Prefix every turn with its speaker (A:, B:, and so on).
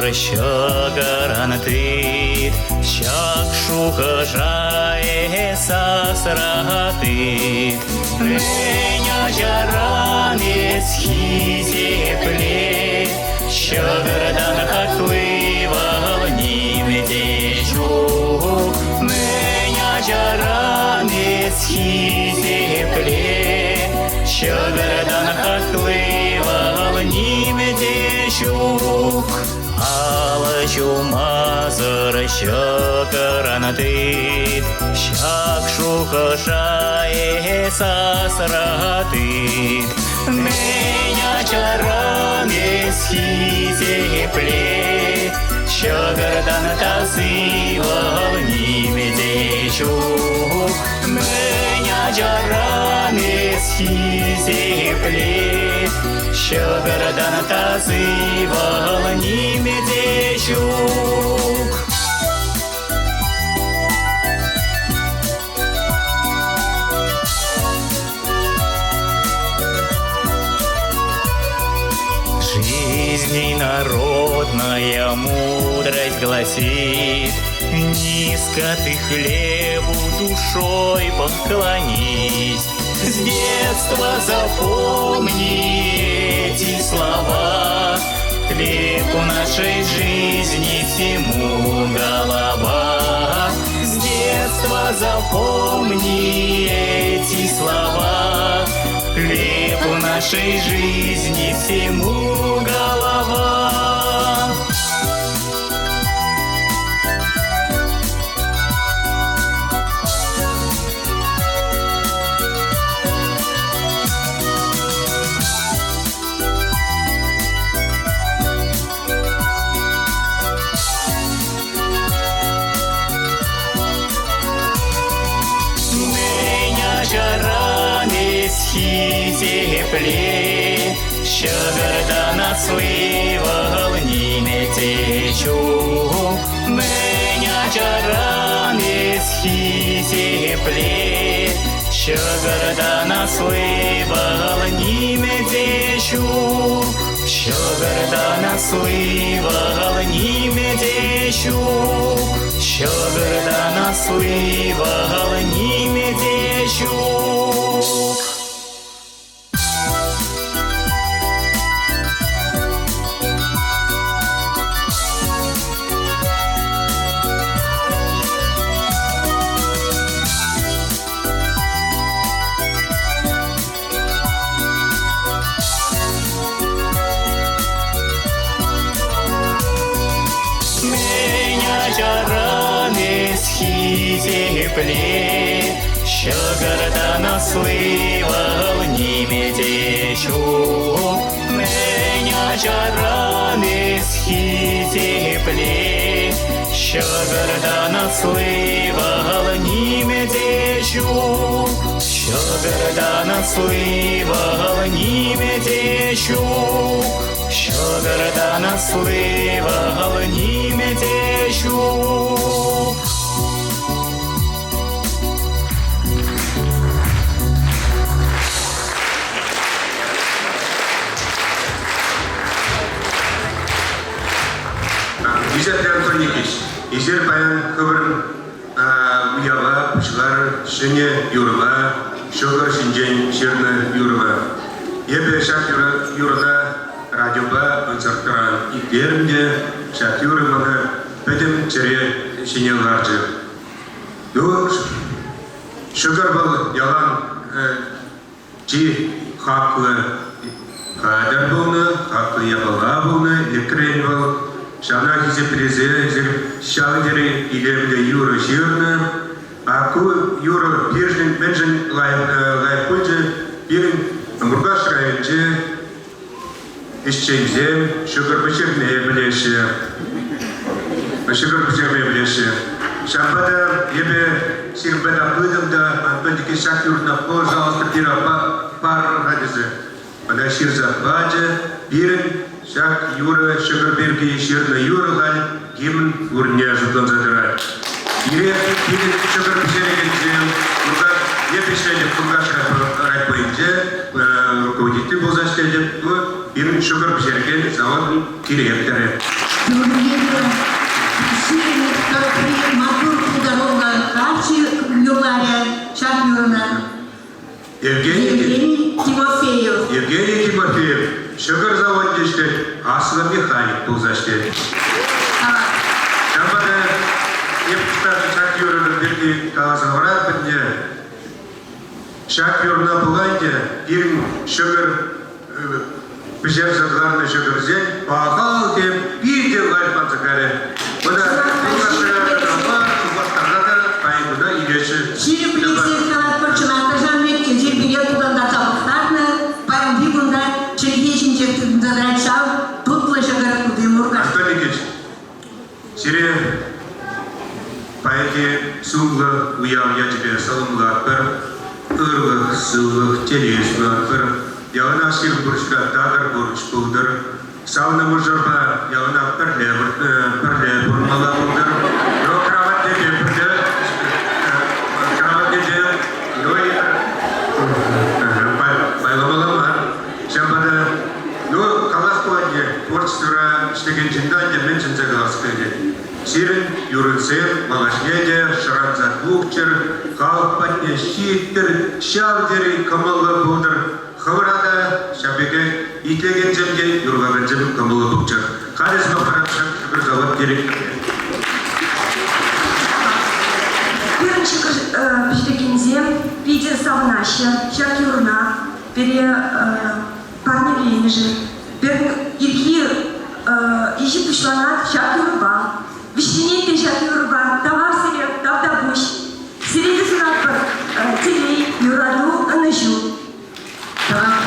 A: мазыр шыгырантыт, шак шухыжае сасратыт. Меня жаран есхизепле, шыгырдан хаклывал нимде жук. Меня жаран есхизепле, шыгырдан хаклывал нимде жук. Алчу мазыр шыгырантыт, шак шухыжае сасратыт. Меня жаран есхизепле, шыгырдан тазывал нимде жук. Меня жаран есхизепле, шыгырдан тазывал нимде жук. Жизнь народная мудрость гласит: низко ты хлебу душой поклонись. С детства запомни эти слова, хлеб у нашей жизни всему голова. С детства запомни эти слова, хлеб у нашей жизни всему голова. Жаран есхизепле, шыгырдан асывал нимде жук. Меня жаран есхизепле, шыгырдан асывал нимде жук. Шыгырдан асывал нимде жук. Шыгырдан асывал нимде жук. Жаран есхизепле, шыгырдан асывал нимде жук. Меня жаран есхизепле, шыгырдан асывал нимде жук. Шыгырдан асывал нимде жук. Шыгырдан асывал нимде жук.
B: Визатор Антоникич, изер баян кыбырын уяла, пучылар, шыне юрыла, шогыр шинжен шерны юрыла. Ебе шак юрыла радиоба концерттаран иктерінде шак юрыманы бәдім чере шине ларжы. Шогыр бұл ялан жи хақлы қадар болны, хақлы ябала болны, лекрен бол. Шана хизеплезе, шалдері идемде юры жирны, аку юры пержен менжен лайпульжы, бірін мұрғаш райынжы, ішчензем, шүгір бішірмeye білеші. Шамбада ебе сирбада бұдымда, антондеке шақ юрына пожалуйста, бира пар радизы. Ана ширза баджы, бірін шак юра шыгырберге шерна юралан гимн урне жудан задырат. Ире бирин шыгырберген урда епешлене кургаш райпойнже руководитель болзаштелде бирин шыгырберген заводын кирегеттері. Евгений Тимофеев, шөгөр заводында иштейт, асылы механик болса иштейт. Шамбада депутат шахтерінің берген қаласына барады бінде. Шахтеріне болғанда бірін шөгөр пішер зырғарына шөгірзен, бағал деп бір де ғайпан зықары. Бұда Сире пайки сулга уяв я тебе салымга пер, ыргы сулгы телесга пер, явна сир бурчка тагар бурч булдыр, сауна мужарба явна перле бурмала булдыр, но кровать деде рой байламалама, шамбада, ну калас куанье, творчество штеген чиндане меншин загаласкаде. Сирен, юрынсен, малашнеде, шаранзат бухчер, калпатне, щиттер, шавдери, камылы будыр, хаврада, шабеге, итлеген земге, юргаған зем, камылы бухчер. Қалес мақарапшан, бір завод директор.
C: Бірінші біштеген зем, виде савнашы, шак юрна, бере парневейні жи, берін ирги ежі пүшланат шак юрба, Вишненетен шак юрба, товар сирек, тавдабуш, сиреди сынат бар, телей, юраду, анажу. Товар,